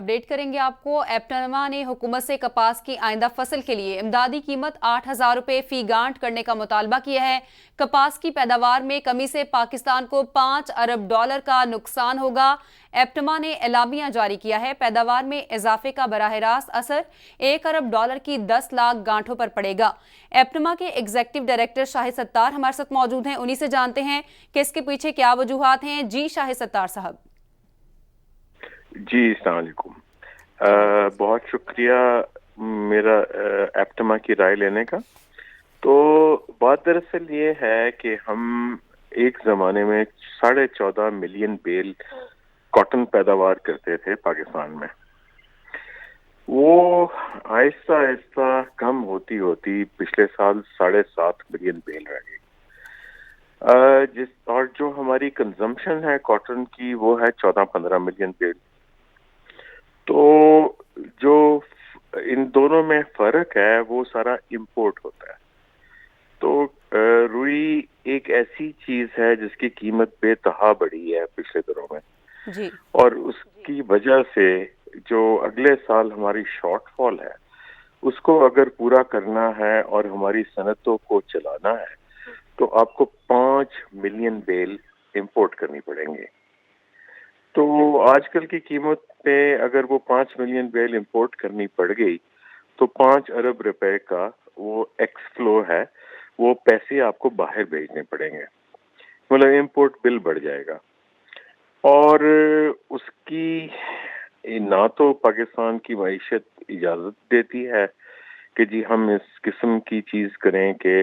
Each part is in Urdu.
اپڈیٹ کریں گے آپ کو۔ ایپٹما نے حکومت سے کپاس کی آئندہ فصل کے لیے امدادی قیمت 8,000 روپے فی گانٹ کرنے کا مطالبہ کیا ہے۔ کپاس کی پیداوار میں کمی سے پاکستان کو $5 ارب کا نقصان ہوگا۔ ایپٹما نے اعلامیہ جاری کیا ہے۔ پیداوار میں اضافے کا براہ راست اثر $1 ارب کی 10 لاکھ گانٹوں پر پڑے گا۔ ایپٹما کے ایگزیکٹو ڈائریکٹر شاہد ستار ہمارے ساتھ موجود ہیں، انہی سے جانتے ہیں کہ اس کے پیچھے کیا وجوہات ہیں۔ جی شاہد ستار صاحب۔ جی السلام علیکم، بہت شکریہ میرا ایپٹما کی رائے لینے کا۔ تو بات دراصل یہ ہے کہ ہم ایک زمانے میں 14.5 ملین بیل کاٹن پیداوار کرتے تھے پاکستان میں۔ وہ آہستہ آہستہ کم ہوتی ہوتی پچھلے سال 7.5 ملین بیل رہ گئی، اور جو ہماری کنزمپشن ہے کاٹن کی وہ ہے 14-15 ملین بیل۔ تو جو ان دونوں میں فرق ہے وہ سارا امپورٹ ہوتا ہے۔ تو روئی ایک ایسی چیز ہے جس کی قیمت بے تہا بڑھی ہے پچھلے دنوں میں جی، اور اس کی وجہ سے جو اگلے سال ہماری شارٹ فال ہے اس کو اگر پورا کرنا ہے اور ہماری صنعتوں کو چلانا ہے تو آپ کو 5 ملین بیل امپورٹ کرنی پڑیں گے۔ تو آج کل کی قیمت پہ اگر وہ 5 ملین بیل امپورٹ کرنی پڑ گئی تو 5 ارب روپے کا وہ ایکس فلو ہے، وہ پیسے آپ کو باہر بھیجنے پڑیں گے، مطلب امپورٹ بل بڑھ جائے گا۔ اور اس کی نہ تو پاکستان کی معیشت اجازت دیتی ہے کہ جی ہم اس قسم کی چیز کریں کہ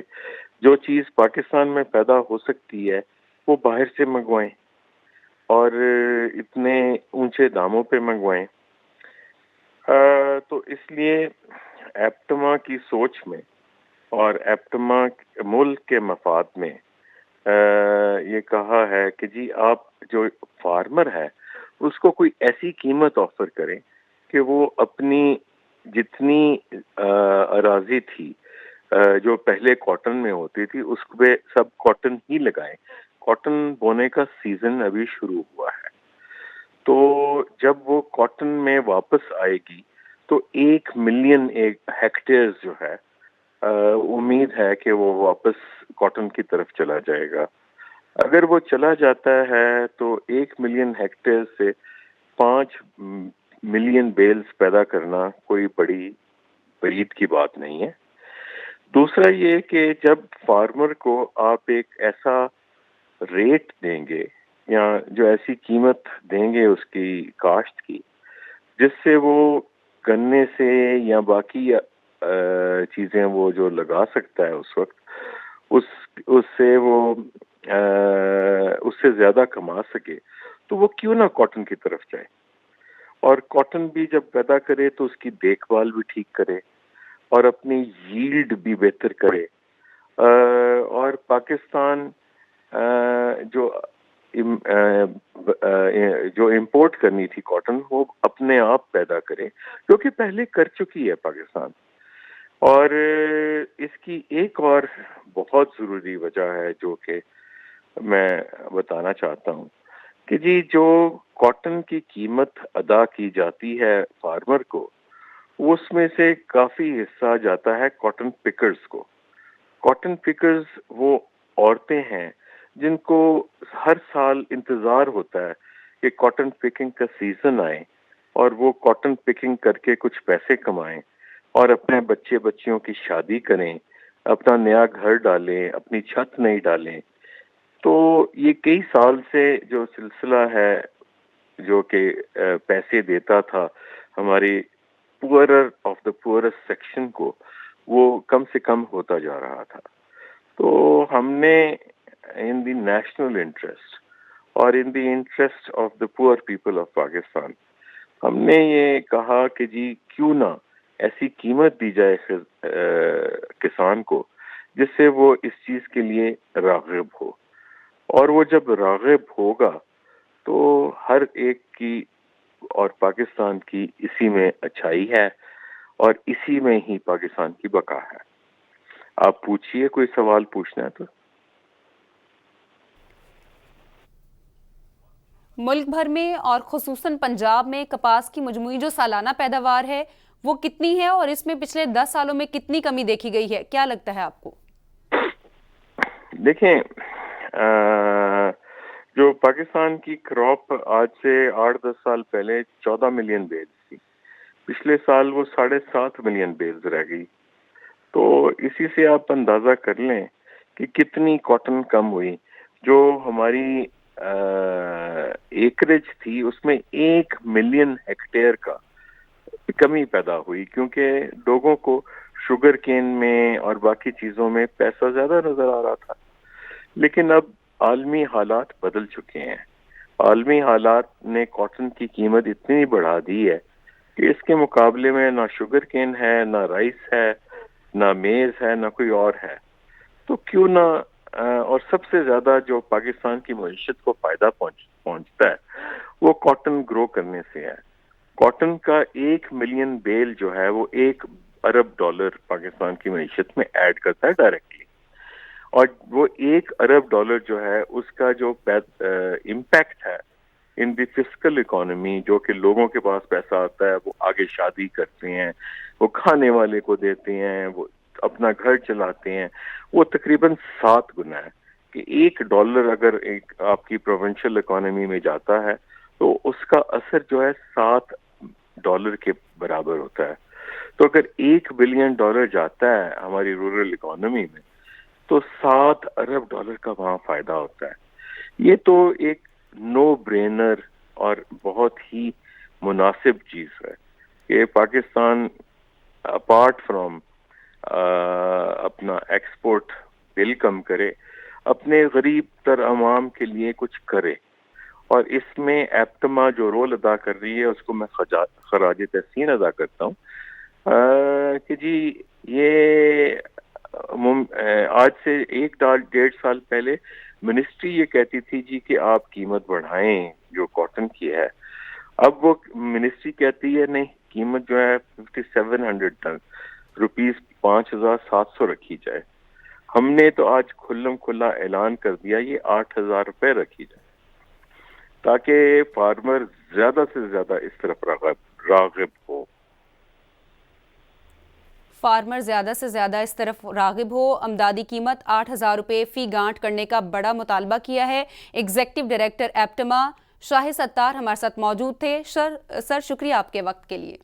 جو چیز پاکستان میں پیدا ہو سکتی ہے وہ باہر سے منگوائیں اور اتنے اونچے داموں پہ منگوائیں۔ تو اس لیے ایپٹما کی سوچ میں اور ایپٹما ملک کے مفاد میں یہ کہا ہے کہ جی آپ جو فارمر ہے اس کو کوئی ایسی قیمت آفر کریں کہ وہ اپنی جتنی اراضی تھی جو پہلے کاٹن میں ہوتی تھی اس پہ سب کاٹن ہی لگائیں۔ کاٹن بونے کا سیزن ابھی شروع ہوا ہے، تو جب وہ کاٹن میں واپس آئے گی تو 1 ملین ہیکٹیئر جو ہے امید ہے کہ وہ واپس کاٹن کی طرف چلا جائے گا۔ اگر وہ چلا جاتا ہے تو 1 ملین ہیکٹیئر سے 5 ملین بیلز پیدا کرنا کوئی بڑی بعید کی بات نہیں ہے۔ دوسرا یہ کہ جب فارمر کو آپ ایک ایسا ریٹ دیں گے یا جو ایسی قیمت دیں گے اس کی کاشت کی جس سے وہ گنے سے یا باقی چیزیں وہ جو لگا سکتا ہے اس وقت اس سے وہ اس سے زیادہ کما سکے تو وہ کیوں نہ کاٹن کی طرف جائے، اور کاٹن بھی جب پیدا کرے تو اس کی دیکھ بھال بھی ٹھیک کرے اور اپنی ییلڈ بھی بہتر کرے، اور پاکستان جو امپورٹ کرنی تھی کاٹن وہ اپنے آپ پیدا کرے، جو کہ پہلے کر چکی ہے پاکستان۔ اور اس کی ایک اور بہت ضروری وجہ ہے جو کہ میں بتانا چاہتا ہوں کہ جی جو کاٹن کی قیمت ادا کی جاتی ہے فارمر کو اس میں سے کافی حصہ جاتا ہے کاٹن پکرز کو۔ کاٹن پکرز وہ عورتیں ہیں جن کو ہر سال انتظار ہوتا ہے کہ کاٹن پکنگ کا سیزن آئے اور وہ کاٹن پکنگ کر کے کچھ پیسے کمائیں اور اپنے بچے بچیوں کی شادی کریں، اپنا نیا گھر ڈالیں، اپنی چھت نہیں ڈالیں۔ تو یہ کئی سال سے جو سلسلہ ہے جو کہ پیسے دیتا تھا ہماری پورر آف دا پورسٹ سیکشن کو، وہ کم سے کم ہوتا جا رہا تھا۔ تو ہم نے ان دی نیشنل انٹرسٹ اور ان the interest of the poor people of Pakistan ہم نے یہ کہا کہ جی کیوں نہ ایسی قیمت دی جائے کسان کو جس سے وہ اس چیز کے لیے راغب ہو، اور وہ جب راغب ہوگا تو ہر ایک کی اور پاکستان کی اسی میں اچھائی ہے اور اسی میں ہی پاکستان کی بقا ہے۔ آپ پوچھئے، کوئی سوال پوچھنا ہے تو۔ ملک بھر میں اور خصوصاً پنجاب میں کپاس کی مجموعی جو سالانہ پیداوار ہے وہ کتنی ہے اور اس میں پچھلے 10 سالوں میں کتنی کمی دیکھی گئی ہے؟ کیا لگتا ہے آپ کو؟ دیکھیں، جو پاکستان کی کراپ آج سے 8-10 سال پہلے 14 ملین بیلز تھی، پچھلے سال وہ 7.5 ملین بیلز رہ گئی. تو اسی سے آپ اندازہ کر لیں کہ کتنی کاٹن کم ہوئی. جو ہماری ایکریج تھی اس میں 1 ملین ہیکٹیئر کا کمی پیدا ہوئی، کیونکہ لوگوں کو شوگر کین میں اور باقی چیزوں میں پیسہ زیادہ نظر آ رہا تھا. لیکن اب عالمی حالات بدل چکے ہیں. عالمی حالات نے کاٹن کی قیمت اتنی بڑھا دی ہے کہ اس کے مقابلے میں نہ شوگر کین ہے، نہ رائس ہے، نہ میز ہے، نہ کوئی اور ہے. تو کیوں نہ اور سب سے زیادہ جو پاکستان کی معیشت کو فائدہ پہنچتا ہے وہ کاٹن گرو کرنے سے ہے. کاٹن کا 1 ملین بیل جو ہے وہ $1 ارب پاکستان کی معیشت میں ایڈ کرتا ہے ڈائریکٹلی. اور وہ $1 ارب جو ہے اس کا جو امپیکٹ ہے ان دی فسکل اکانومی، جو کہ لوگوں کے پاس پیسہ آتا ہے وہ آگے شادی کرتے ہیں، وہ کھانے والے کو دیتے ہیں، وہ اپنا گھر چلاتے ہیں، وہ تقریباً 7 گنا ہے. کہ $1 اگر آپ کی پروونشل اکانومی میں جاتا ہے تو اس کا اثر جو ہے $7 کے برابر ہوتا ہے. تو اگر $1 بلین جاتا ہے ہماری رورل اکانومی میں تو $7 ارب کا وہاں فائدہ ہوتا ہے. یہ تو ایک نو برینر اور بہت ہی مناسب چیز ہے کہ پاکستان اپارٹ فرام اپنا ایکسپورٹ بل کم کرے، اپنے غریب تر عوام کے لیے کچھ کرے. اور اس میں ایپٹما جو رول ادا کر رہی ہے اس کو میں خراج تحسین ادا کرتا ہوں کہ جی یہ آج سے 1-1.5 سال پہلے منسٹری یہ کہتی تھی جی کہ آپ قیمت بڑھائیں جو کاٹن کی ہے. اب وہ منسٹری کہتی ہے نہیں، قیمت جو ہے 5700 روپیز 5700 رکھی جائے. ہم نے تو آج کھلم کھلا اعلان کر دیا یہ 8000 روپے رکھی جائے تاکہ فارمر زیادہ سے زیادہ اس طرف راغب ہو. فارمر زیادہ سے زیادہ اس طرف راغب ہو. امدادی قیمت 8000 روپے فی گانٹ کرنے کا بڑا مطالبہ کیا ہے. ایگزیکٹو ڈائریکٹر ایپٹما شاہد ستار ہمارے ساتھ موجود تھے. سر شکریہ آپ کے وقت کے لیے.